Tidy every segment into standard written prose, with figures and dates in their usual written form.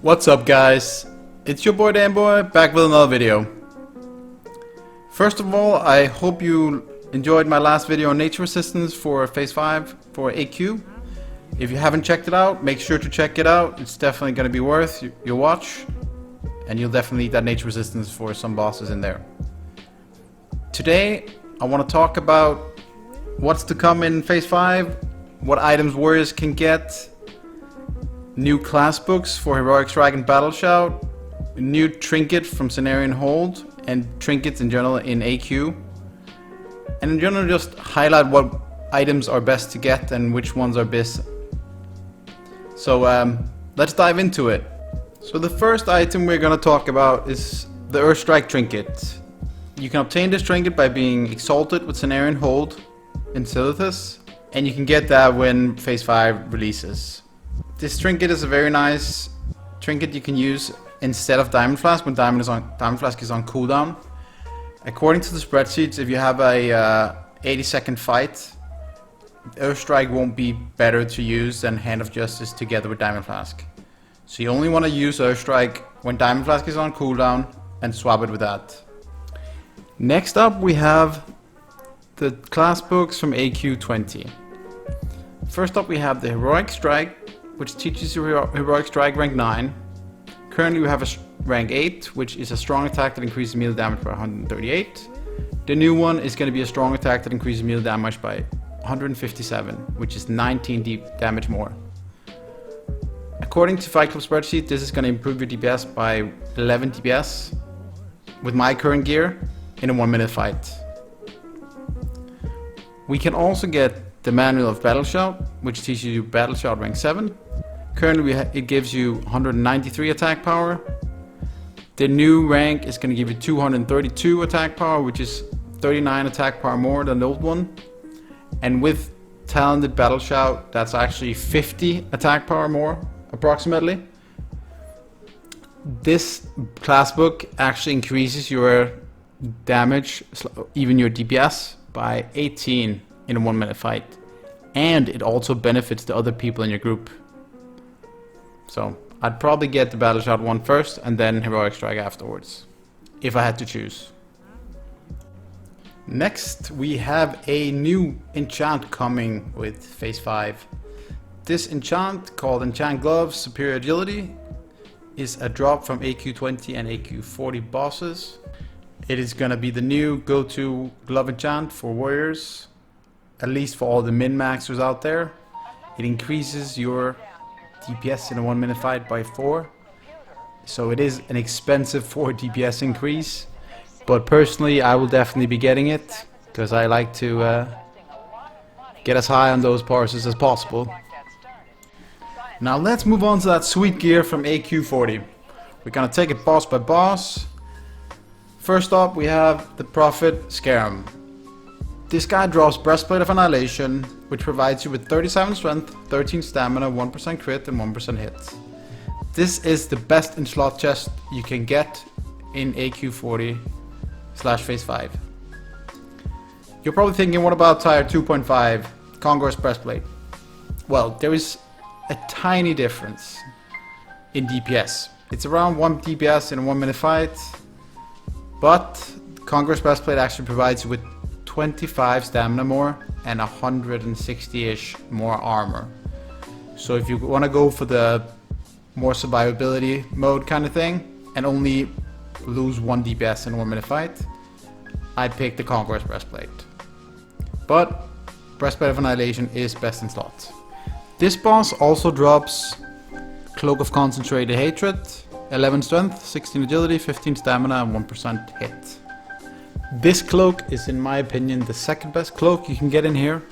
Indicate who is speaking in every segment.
Speaker 1: What's up guys, it's your boy Damnboitv back with another video. First of all, I hope you enjoyed my last video on nature resistance for phase 5 for AQ. If you haven't checked it out, make sure to check it out. It's definitely going to be worth your watch, and you'll definitely need that nature resistance for some bosses in there. Today I want to talk about what's to come in phase 5, what items warriors can get, new class books for Earthstrike and Battle Shout, new trinket from Cenarian Hold, and trinkets in general in AQ. And in general just highlight what items are best to get and which ones are best. So let's dive into it. So the first item we're going to talk about is the Earthstrike trinket. You can obtain this trinket by being exalted with Cenarian Hold in Silithus, and you can get that when phase 5 releases. This trinket is a very nice trinket you can use instead of Diamond Flask when Diamond Flask is on cooldown. According to the spreadsheets, if you have a 80-second fight, Earthstrike won't be better to use than Hand of Justice together with Diamond Flask. So you only want to use Earthstrike when Diamond Flask is on cooldown and swap it with that. Next up we have the class books from AQ 20. First up we have the Heroic Strike, which teaches you Heroic Strike rank 9. Currently we have a rank 8, which is a strong attack that increases melee damage by 138. The new one is going to be a strong attack that increases melee damage by 157, which is 19 deep damage more. According to Fight Club spreadsheet, this is going to improve your DPS by 11 DPS with my current gear in a 1-minute fight. We can also get the Manual of Battle Shout, which teaches you Battle Shout rank 7. Currently it gives you 193 attack power. The new rank is going to give you 232 attack power, which is 39 attack power more than the old one. And with Talented Battle Shout, that's actually 50 attack power more, approximately. This class book actually increases your damage, even your DPS, by 18 in a 1-minute fight. And it also benefits the other people in your group. So I'd probably get the Battle Shout one first and then Heroic Strike afterwards, if I had to choose. Next we have a new enchant coming with phase 5. This enchant, called Enchant Gloves Superior Agility, is a drop from AQ 20 and AQ 40 bosses. It is gonna be the new go-to glove enchant for warriors, at least for all the min-maxers out there. It increases your DPS in a 1-minute fight by 4. So it is an expensive 4 DPS increase. But personally I will definitely be getting it, because I like to get as high on those parses as possible. Now let's move on to that sweet gear from AQ 40. We're gonna take it boss by boss. First up we have the Prophet Scarum. This guy drops Breastplate of Annihilation, which provides you with 37 strength, 13 stamina, 1% crit and 1% hit. This is the best in slot chest you can get in AQ 40/phase 5. You're probably thinking, what about tier 2.5 Conqueror's Breastplate? Well, there is a tiny difference in DPS. It's around 1 DPS in a 1-minute fight, but Conqueror's Breastplate actually provides you with 25 stamina more and 160-ish more armor. So if you want to go for the more survivability mode kind of thing and only lose 1 DPS in a 1-minute fight, I'd pick the Conqueror's Breastplate. But Breastplate of Annihilation is best in slots. This boss also drops Cloak of Concentrated Hatred, 11 strength, 16 agility, 15 stamina and 1% hit. This cloak is, in my opinion, the second best cloak you can get in here.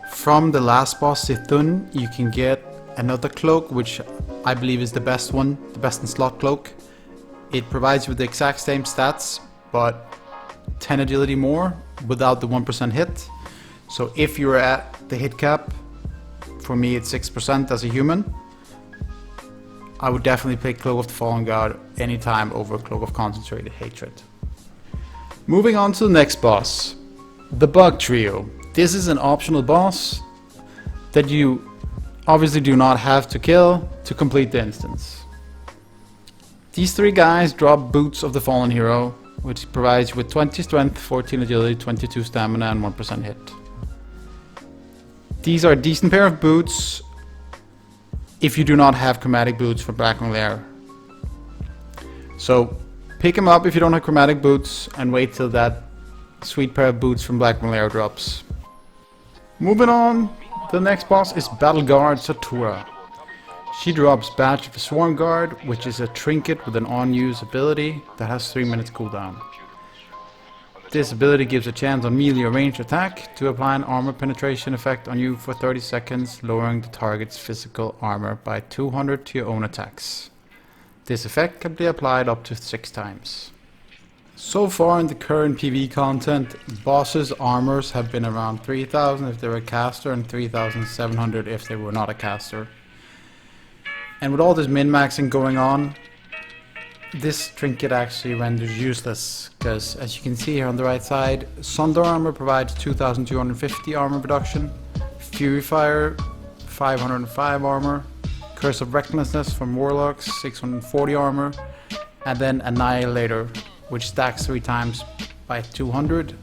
Speaker 1: From the last boss, Sithun, you can get another cloak, which I believe is the best one, the best in slot cloak. It provides you with the exact same stats, but 10 agility more without the 1% hit. So if you're at the hit cap, for me it's 6% as a human, I would definitely pick Cloak of the Fallen God anytime over Cloak of Concentrated Hatred. Moving on to the next boss, the Bug Trio. This is an optional boss that you obviously do not have to kill to complete the instance. These three guys drop Boots of the Fallen Hero, which provides you with 20 strength, 14 agility, 22 stamina, and 1% hit. These are a decent pair of boots if you do not have chromatic boots for Blackwing Lair. So pick them up if you don't have chromatic boots and wait till that sweet pair of boots from Blackwing Lair drops. Moving on, the next boss is Battleguard Suit. She drops Badge of the Swarm Guard, which is a trinket with an on-use ability that has 3 minutes cooldown. This ability gives a chance on melee or ranged attack to apply an armor penetration effect on you for 30 seconds, lowering the target's physical armor by 200 to your own attacks. This effect can be applied up to 6 times. So far in the current PvE content, bosses' armors have been around 3000 if they were a caster and 3700 if they were not a caster. And with all this min-maxing going on, this trinket actually renders useless, because as you can see here on the right side, Sunder Armor provides 2250 armor reduction, Fury Fire 505 armor, Curse of Recklessness from Warlocks 640 armor, and then Annihilator, which stacks 3 times by 200,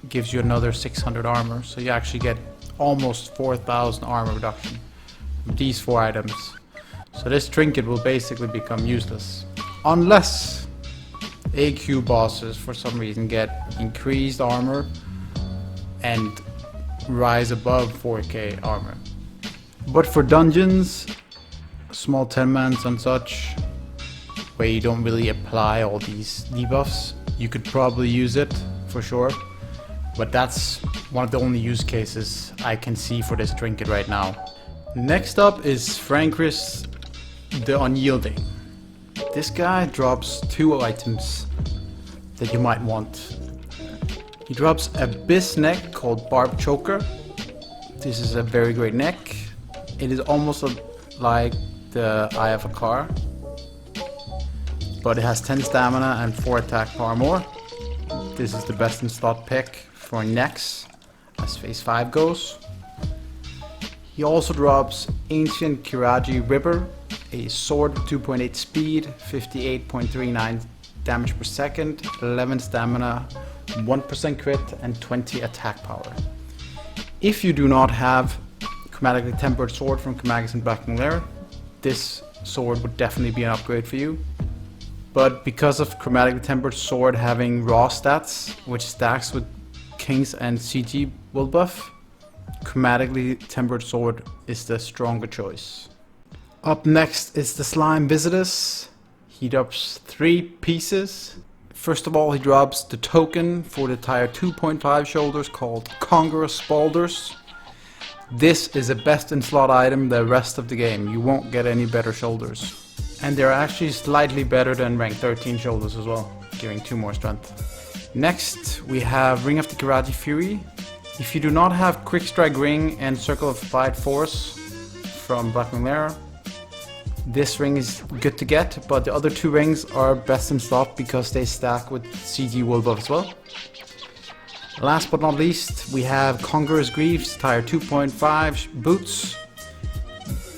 Speaker 1: gives you another 600 armor, so you actually get almost 4000 armor reduction with these 4 items. So this trinket will basically become useless. Unless AQ bosses for some reason get increased armor and rise above 4k armor. But for dungeons, small 10-mans and such, where you don't really apply all these debuffs, you could probably use it for sure. But that's one of the only use cases I can see for this trinket right now. Next up is Ahn'Qiraj the Unyielding. This guy drops 2 items that you might want. He drops a Abyss neck called Barb Choker. This is a very great neck. It is almost like the Eye of a Car, but it has 10 stamina and 4 attack power more. This is the best in slot pick for necks as phase 5 goes. He also drops Ahn'Qiraj River, a sword with 2.8 speed, 58.39 damage per second, 11 stamina, 1% crit, and 20 attack power. If you do not have Chromatically Tempered Sword from Chromagus and Blackwing Lair, this sword would definitely be an upgrade for you. But because of Chromatically Tempered Sword having raw stats, which stacks with King's and CG will buff, Chromatically Tempered Sword is the stronger choice. Up next is the Slime Visitus. He drops 3 pieces. First of all, he drops the token for the tier 2.5 shoulders called Congruous Spaulders. This is a best in slot item the rest of the game. You won't get any better shoulders. And they're actually slightly better than rank 13 shoulders as well, giving 2 more strength. Next, we have Ring of the Kiraji Fury. If you do not have Quick Strike Ring and Circle of Applied Force from Blackwing Lair, this ring is good to get, but the other 2 rings are best in slot because they stack with CG wool buff as well. Last but not least, we have Congruous Greaves tier 2.5 boots.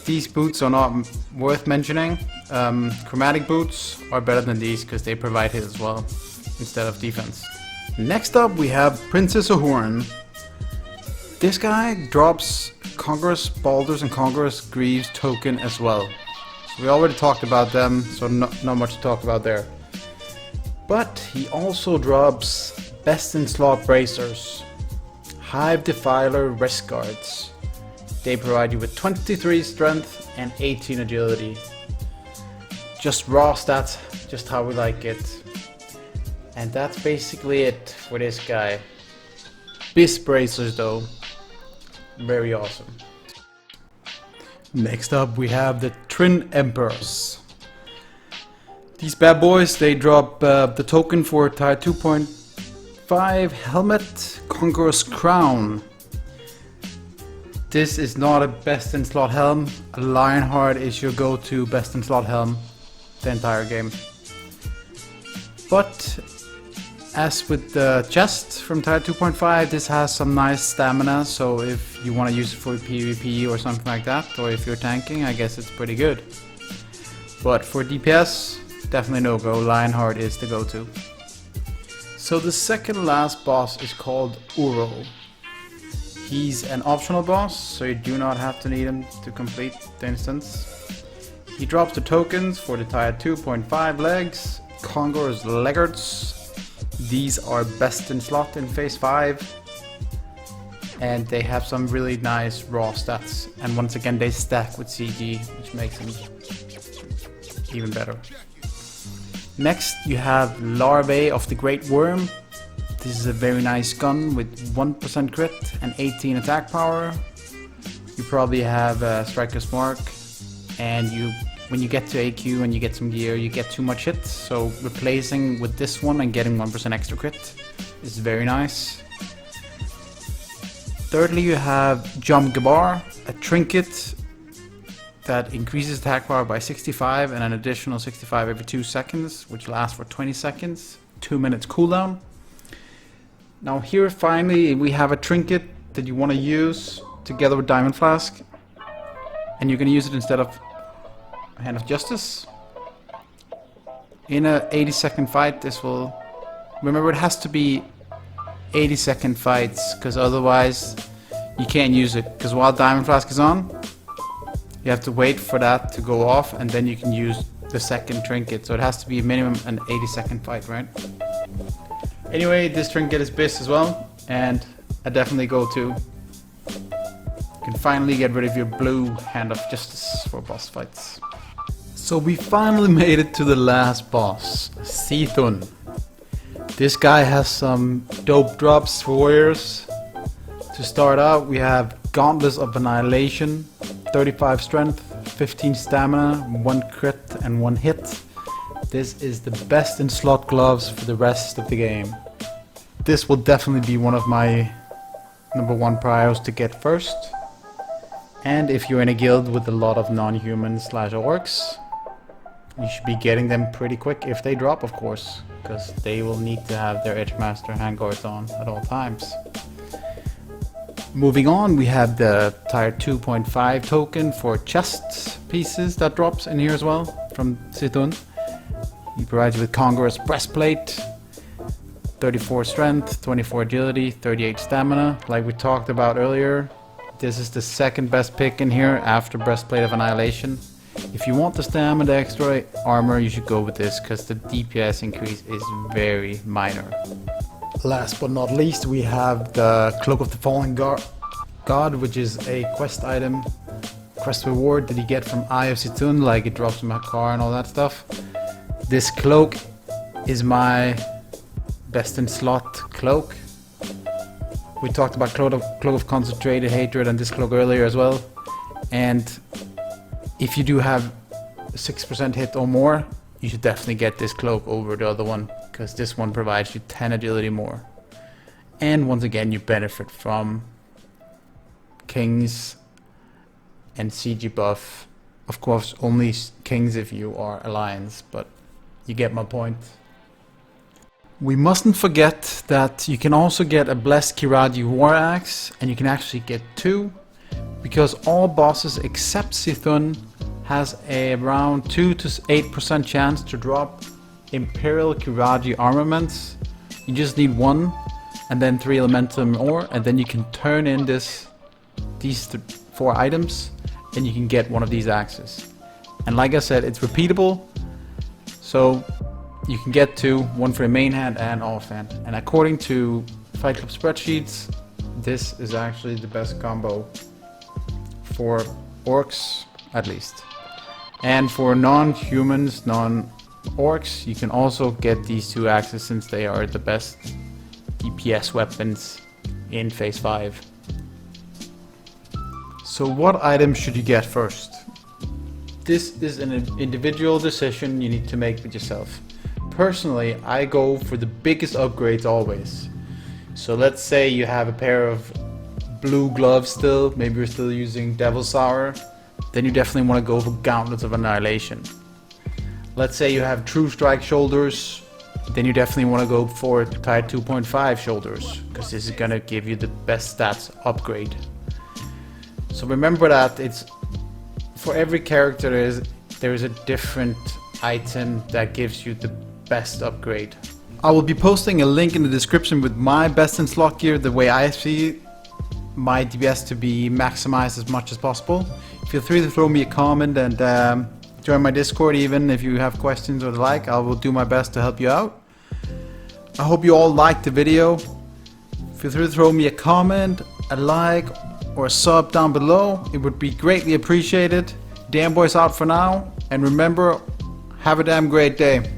Speaker 1: These boots are not worth mentioning. Chromatic boots are better than these because they provide hit as well instead of defense. Next up we have Princess Ahurn. This guy drops Congruous Balders and Congruous Greaves token as well. We already talked about them, so not much to talk about there. But he also drops best in slot bracers, Hive Defiler Wrist Guards. They provide you with 23 strength and 18 agility. Just raw stats, just how we like it. And that's basically it for this guy. Bis bracers though, very awesome. Next up we have the Trin Emperors. These bad boys, they drop the token for tier 2.5 helmet, Congruous Crown. This is not a best in slot helm. Lionheart is your go-to best in slot helm the entire game. But as with the chest from tier 2.5, this has some nice stamina, so if you want to use it for PvP or something like that, or if you're tanking, I guess it's pretty good. But for DPS, definitely no go. Lionheart is the go-to. So the second last boss is called Uro. He's an optional boss, so you do not have to need him to complete the instance. He drops the tokens for the tier 2.5 legs, Congo's Laggards. These are best in slot in phase 5. And they have some really nice raw stats. And once again they stack with CG, which makes them even better. Next you have Larvae of the Great Worm. This is a very nice gun with 1% crit and 18 attack power. You probably have Striker's Mark, and when you get to AQ and you get some gear, you get too much hit, so replacing with this one and getting 1% extra crit is very nice. Thirdly, you have Jump Gabar, a trinket that increases attack power by 65 and an additional 65 every 2 seconds, which lasts for 20 seconds, 2 minutes cooldown. Now here finally we have a trinket that you want to use together with Diamond Flask, and you're going to use it instead of Hand of Justice. In a 80-second fight, this will... Remember, it has to be 80-second fights, because otherwise you can't use it, because while Diamond Flask is on, you have to wait for that to go off, and then you can use the second trinket. So it has to be minimum an 80-second fight, right? Anyway, this trinket is BIS as well, and I definitely go to. You can finally get rid of your blue Hand of Justice for boss fights. So we finally made it to the last boss, Sithun. This guy has some dope drops for warriors. To start out, we have Gauntlets of Annihilation, 35 strength, 15 stamina, 1 crit and 1 hit. This is the best in slot gloves for the rest of the game. This will definitely be one of my #1 priors to get first. And if you're in a guild with a lot of non-human/orcs, you should be getting them pretty quick if they drop, of course, because they will need to have their Edgemaster handguards on at all times. Moving on, we have the tier 2.5 token for chest pieces that drops in here as well from Sithun. He provides you with Congo's Breastplate, 34 strength, 24 agility, 38 stamina. Like we talked about earlier, this is the second best pick in here after Breastplate of Annihilation. If you want the stamina, the extra armor, you should go with this, because the DPS increase is very minor. Last but not least, we have the Cloak of the Fallen God, which is a quest item, quest reward that you get from Eye of Sithun, like it drops from a car and all that stuff. This cloak is my best in slot cloak. We talked about Cloak of Concentrated Hatred and this cloak earlier as well. And if you do have 6% hit or more, you should definitely get this cloak over the other one, because this one provides you 10 agility more. And once again, you benefit from Kings and CG buff. Of course, only Kings if you are Alliance, but you get my point. We mustn't forget that you can also get a Blessed Kiradi War Axe, and you can actually get 2, because all bosses except Sithun has a around 2 to 8% chance to drop Imperial Kiradi armaments. You just need 1 and then 3 elementum ore, and then you can turn in these 4 items and you can get one of these axes. And like I said, it's repeatable, so you can get 2, 1 for the main hand and offhand. And according to Fight Club spreadsheets, this is actually the best combo for orcs, at least. And for non-humans, non-orcs, you can also get these 2 axes, since they are the best DPS weapons in phase 5. So what items should you get first? This is an individual decision you need to make with yourself. Personally, I go for the biggest upgrades always. So let's say you have a pair of blue gloves still, maybe you're still using Devil's Sour, then you definitely want to go for Gauntlets of Annihilation. Let's say you have True Strike shoulders, then you definitely want to go for tier 2.5 shoulders, because this is going to give you the best stats upgrade. So remember that it's for every character there is a different item that gives you the best upgrade. I will be posting a link in the description with my best in slot gear, the way I see my DPS to be maximized as much as possible. Feel free to throw me a comment and join my Discord even if you have questions or the like. I will do my best to help you out. I hope you all liked the video. Feel free to throw me a comment, a like, or a sub down below. It would be greatly appreciated. Damnboy's out for now, and remember, have a damn great day.